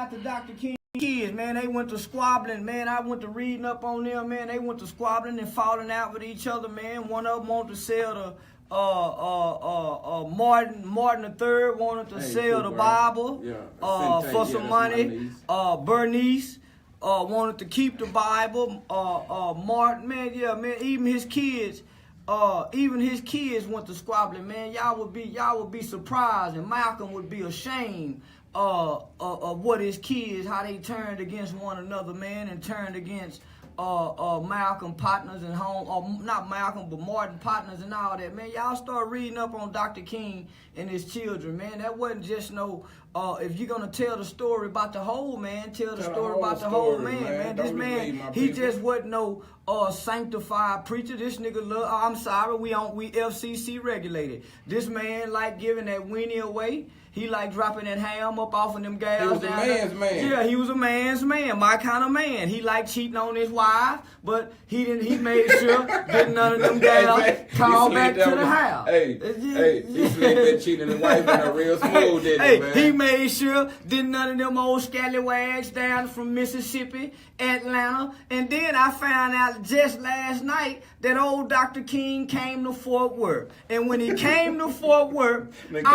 out to Dr. King kids, man. They went to squabbling, man. I went to reading up on them, man. They went to squabbling and falling out with each other, man. One of them wanted to sell the Martin III wanted to sell the Bible for some money. Bernice wanted to keep the Bible. Martin, man, yeah, man. Even his kids went to squabbling, man. Y'all would be surprised, and Malcolm would be ashamed of what his kids, how they turned against one another, man, and turned against Malcolm partners and not Malcolm, but Martin partners and all that, man. Y'all start reading up on Dr. King and his children, man. That wasn't just no, if you're going to tell the story about the whole man, tell the story about the whole man. This man, he just wasn't no sanctified preacher. This nigga I'm sorry, we FCC regulated. This man like giving that weenie away. He like dropping that ham up off of them gals. He was a man's man. Yeah, he was a man's man, my kind of man. He like cheating on his wife, but he made sure that none of them gals call back to the house. Hey, he slipped that cheating on his wife in a real smooth, didn't he, man? He made sure that none of them old scallywags down from Mississippi, Atlanta. And then I found out just last night that old Dr. King came to Fort Worth. And when he came to Fort Worth, listen,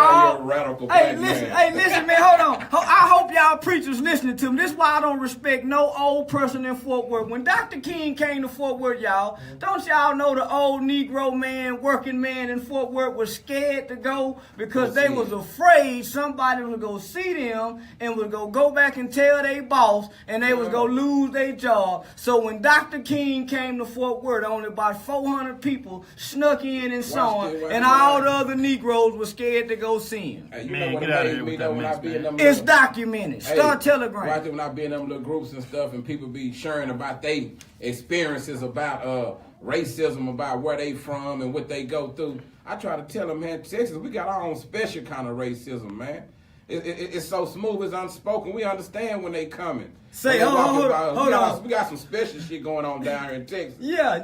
man, hold on. I hope y'all preachers listening to me. This is why I don't respect no old person in Fort Worth. When Dr. King came to Fort Worth, y'all, don't y'all know the old Negro man, working man in Fort Worth was scared to go because they was afraid somebody was going to see them and was going to go back and tell their boss and they was going to lose their job. So when Dr. King came to Fort Worth, only about 400 people snuck in and saw him, and all the other Negroes were scared to go see him. Hey, you know what amazed me though when I be in them it's documented. Star Telegram. Right there when I be in them little groups and stuff and people be sharing about their experiences about racism, about where they from and what they go through. I try to tell them, man, Texas, we got our own special kind of racism, man. It's so smooth, it's unspoken. We understand when they coming. Say, hold on. We got some special shit going on down here in Texas. Yeah.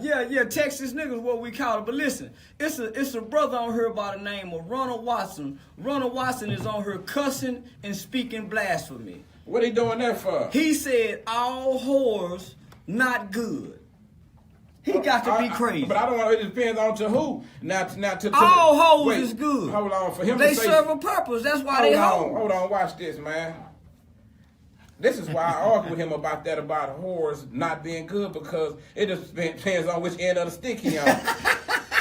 Texas niggas, what we call it. But listen, it's a brother on here by the name of Ronald Watson. Ronald Watson is on here cussing and speaking blasphemy. What he doing that for? He said all whores not good. He got to be crazy. But I don't want. It depends on to who. Now to all hoes is good. Hold on, for him they to say, serve a purpose. That's why they hoes. Hold on, watch this, man. This is why I argue with him about whores not being good, because it just depends on which end of the stick he on.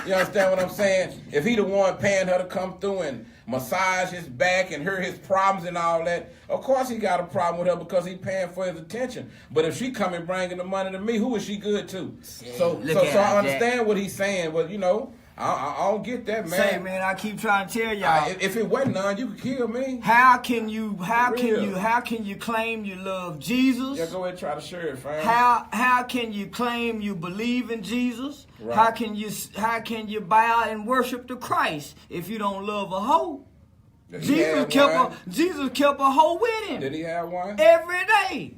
You understand what I'm saying? If he the one paying her to come through and massage his back and hear his problems and all that, of course he got a problem with her because he paying for his attention. But if she come and bringing the money to me, who is she good to? So I understand what he's saying, but you know, I don't get that, man. Say, man, I keep trying to tell y'all. If it wasn't none, you could kill me. How can you claim you love Jesus? Yeah, go ahead and try to share it, fam. How can you claim you believe in Jesus? Right. How can you bow and worship the Christ if you don't love a hoe? Jesus kept a hoe with him. Did he have one? Every day.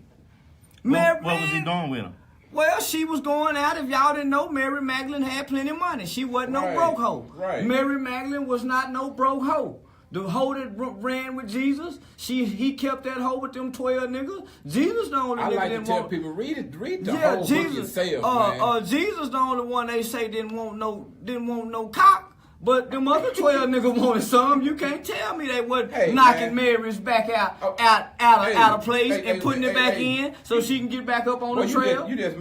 What was he doing with him? Well, she was going out. If y'all didn't know, Mary Magdalene had plenty of money. She wasn't no broke hoe. Right. Mary Magdalene was not no broke hoe. The hoe that ran with Jesus, he kept that hoe with them 12 niggas. Jesus the only nigga I like didn't to tell want. people read the whole book yourself, man. Jesus the only one they say didn't want no cock. But them other 12 niggas wanted some. You can't tell me they wasn't knocking Mary's back out of place and putting it back in so she can get back up on the trail. That's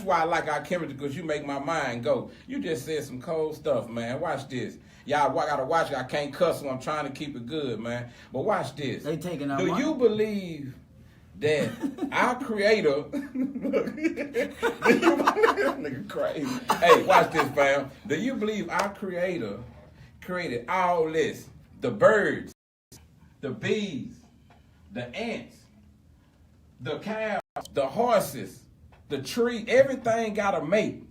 why I like our chemistry, because you make my mind go. You just said some cold stuff, man. Watch this. Y'all gotta watch it. I can't cuss, so I'm trying to keep it good, man. But watch this. They taking our money. Do you believe that our creator nigga crazy. Hey, watch this, fam. Do you believe our creator created all this? The birds, the bees, the ants, the cows, the horses, the tree, everything got a mate.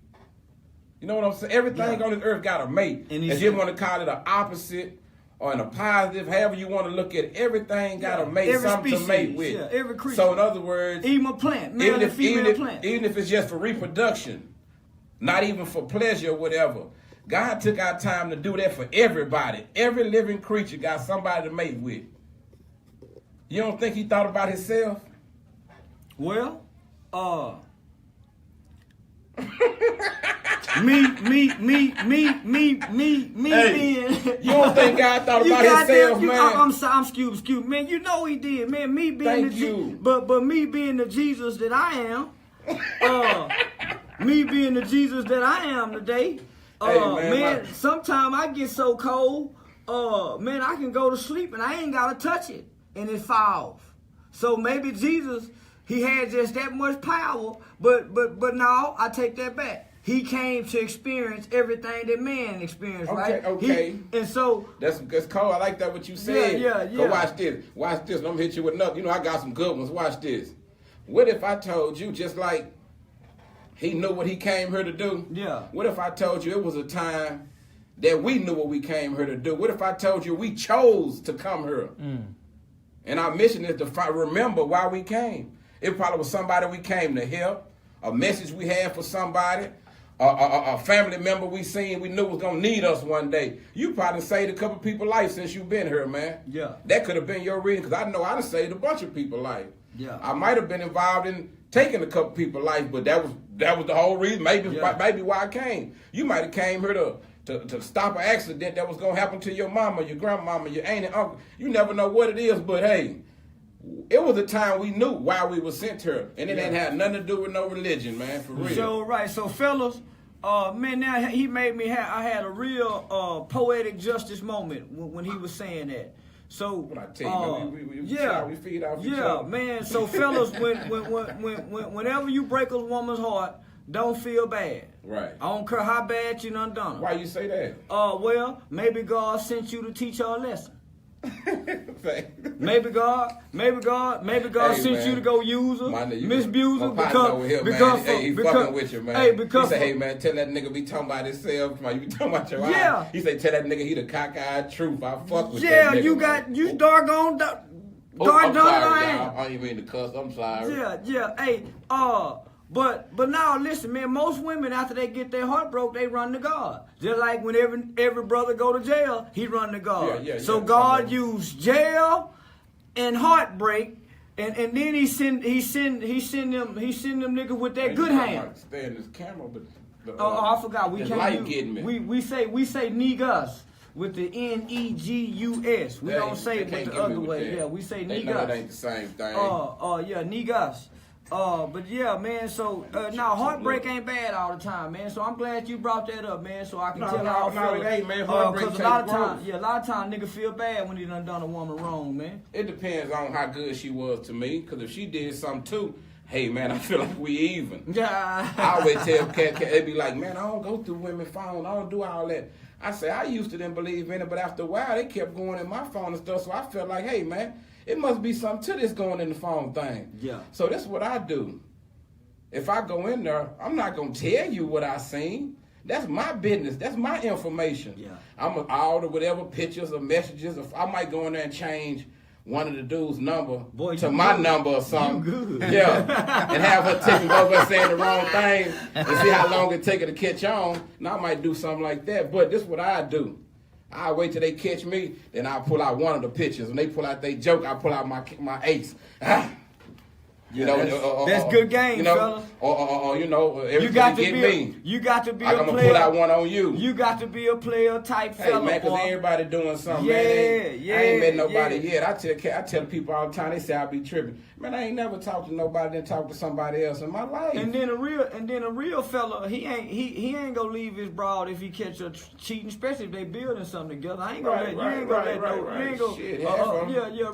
You know what I'm saying? Everything on this earth got a mate. And if you want to call it an opposite or in a positive, however you want to look at it, everything got a mate, something to mate with. Yeah, every creature. So in other words, even a plant, male and female plant. Even if it's just for reproduction, not even for pleasure or whatever, God took our time to do that for everybody. Every living creature got somebody to mate with. You don't think he thought about himself? Well, me Hey, being. you don't think God thought about himself, man? I'm excuse man. You know he did, man. Me being Thank you. but me being the Jesus that I am, me being the Jesus that I am today. Hey, man, sometimes I get so cold, man, I can go to sleep and I ain't gotta touch it, and it falls. So maybe Jesus, he had just that much power, but no, I take that back. He came to experience everything that man experienced, right? Okay. And so that's cold. I like that what you said. Yeah. Go watch this. Watch this. I'm gonna hit you with another. You know, I got some good ones. Watch this. What if I told you just like he knew what he came here to do? Yeah. What if I told you it was a time that we knew what we came here to do? What if I told you we chose to come here? And our mission is to remember why we came. It probably was somebody we came to help, a message we had for somebody, a family member we seen we knew was gonna need us one day. You probably saved a couple people's life since you've been here, man. Yeah. That could have been your reason, because I know I done saved a bunch of people's life. Yeah. I might have been involved in taking a couple people's life, but that was the whole reason. Maybe why I came. You might have came here to stop an accident that was gonna happen to your mama, your grandmama, your aunt and uncle. You never know what it is, but hey, it was a time we knew why we were sent here, and it ain't had nothing to do with no religion, man, for real. So right, so fellas, man, now he made me I had a real poetic justice moment when he was saying that. So what I tell you, we feed off each other. Man. So fellas, whenever you break a woman's heart, don't feel bad. Right. I don't care how bad you done done. Why you say that? Well, maybe God sent you to teach her a lesson. Maybe God sent you to go use her, misabuse her because he fucking with you, man. Hey, because he say, hey man, tell that nigga be talking about himself. You be talking about your eye. He say, tell that nigga he the cockeyed truth. I fuck with that nigga. You doggone I'm sorry, y'all. I ain't mean to cuss. I'm sorry. Yeah. Hey, but now listen, man. Most women after they get their heart broke, they run to God. Just like when every brother go to jail, he run to God. So God used jail and heartbreak, and then he send them niggas with that good hand. Stay in this camera, but I forgot. We can't getting me. We say niggas with the Negus. We don't say it with the other way. Yeah, we say niggas. Know it ain't the same thing. Yeah, niggas. But yeah, man. So now heartbreak ain't bad all the time, man. So I'm glad you brought that up, man. So I can tell how I feel. No, it ain't, man. Heartbreak because a lot of times, nigga feel bad when he done a woman wrong, man. It depends on how good she was to me. Because if she did something too, hey man, I feel like we even. Yeah. I always tell Cat, they be like, man, I don't go through women's phone. I don't do all that. I say I used to didn't believe in it, but after a while they kept going in my phone and stuff. So I felt like, hey man, it must be something to this going in the phone thing. Yeah. So that's what I do. If I go in there, I'm not gonna tell you what I seen. That's my business. That's my information. Yeah. I'm all the whatever pictures or messages. If I might go in there and change one of the dude's number to my number or something. Yeah. And have her taking over saying the wrong thing and see how long it take her to catch on. Now I might do something like that. But this is what I do. I wait till they catch me, then I pull out one of the pictures. When they pull out their joke, I pull out my ace. That's good game, fella. Or you know, every you got to get be me. You got to be I'm a gonna player. pull out one on you. You got to be a player type fella. Hey man, cause everybody doing something. Yeah, man. I ain't met nobody yeah. yet. I tell people all the time. They say I be tripping. Man, I ain't never talked to nobody than talk to somebody else in my life. And then a real fella, he ain't gonna leave his broad if he catch her cheating, especially if they building something together. I ain't gonna let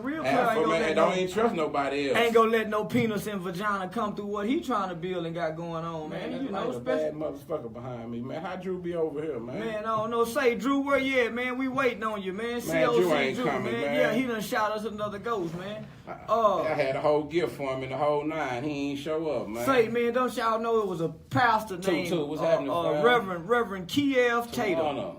real player. Don't even trust nobody else. Ain't gonna let no penis and vagina come through what he trying to build and got going on, man. You know, a bad motherfucker behind me, man. How Drew be over here, man? Man, I don't know. Say, Drew, where you at, man? We waiting on you, man. Drew ain't coming, man. Yeah, he done shot us another ghost, man. I had a whole gift for him in the whole 9. He ain't show up, man. Say, man, don't y'all know it was a pastor named What's happening, Reverend Kiev Tatum.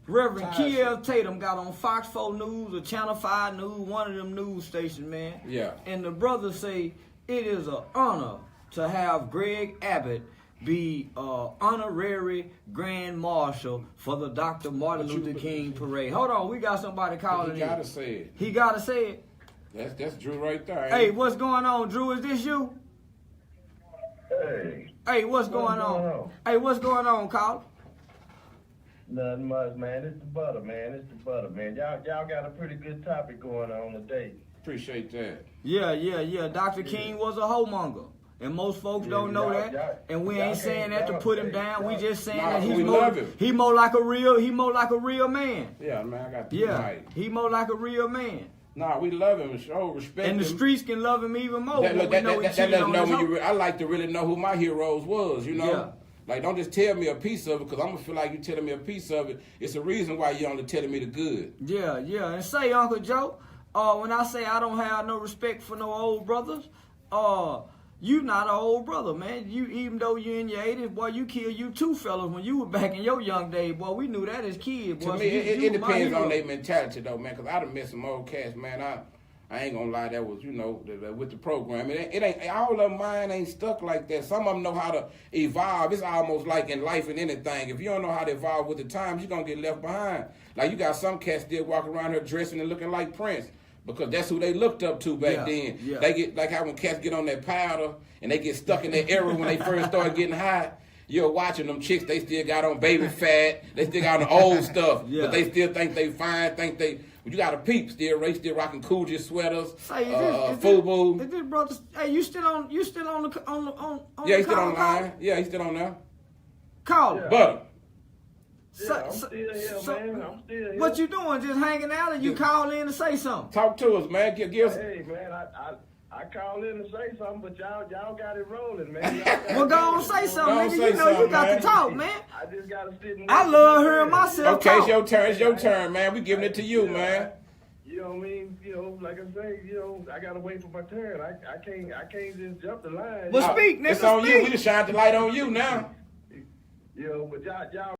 Reverend Kiev Tatum got on Fox 4 News or Channel 5 News, one of them news stations, man. Yeah. And the brother say it is an honor to have Greg Abbott be honorary Grand Marshal for the Dr. Martin Luther King Parade. Hold on, we got somebody calling in. He gotta say it. He gotta say it. That's Drew right there. Hey, what's going on, Drew? Is this you? Hey. Hey, what's going on? Hey, what's going on, Carl? Nothing much, man. It's the butter, man. It's the butter, man. Y'all got a pretty good topic going on today. Appreciate that. Yeah. Dr. King was a homemonger. And most folks don't know that. And we ain't saying that to put him down. We just saying that he more like a real man. Yeah, man, I got he more like a real man. Nah, we love him, show respect and the him. Streets can love him even more. That lets know when I like to really know who my heroes was, you know? Yeah. Like, don't just tell me a piece of it, because I'm going to feel like you telling me a piece of it. It's a reason why you're only telling me the good. Yeah. And say, Uncle Joe, when I say I don't have no respect for no old brothers, you not an old brother, man. You, even though you're in your 80s, boy, you killed you two fellas when you were back in your young days, boy. We knew that as kids, boy. To me, it depends on their mentality, though, man, because I done met some old cats, man. I ain't gonna lie, that was, you know, with the program. It ain't, all of mine ain't stuck like that. Some of them know how to evolve. It's almost like in life and anything. If you don't know how to evolve with the times, you're gonna get left behind. Like, you got some cats still walking around here dressing and looking like Prince, because that's who they looked up to back then. Yeah. They get, like how when cats get on that powder and they get stuck in that era when they first started getting high. You're watching them chicks, they still got on baby fat, they still got on the old stuff, but they still think they fine, you got a peep still, they still rocking Coogee sweaters, FUBU. Is this brother, hey, you still on the Yeah, he's still online? Yeah, he's still on there. Call him. Butter. Yeah, I'm still here, man. I'm still here. What you doing? Just hanging out, and you call in to say something? Talk to us, man. Give us. Hey, man, I called in to say something, but y'all got it rolling, man. Well, go on say something, nigga. You know you got to talk, man. I just got to sit and I love hearing myself Okay, talk. it's your turn, man. We giving it to you, man. You know what I mean? You know, like I say, you know, I gotta wait for my turn. I can't just jump the line. Well, speak, nigga. It's on speak. you. We just shined the light on you now. You know, but y'all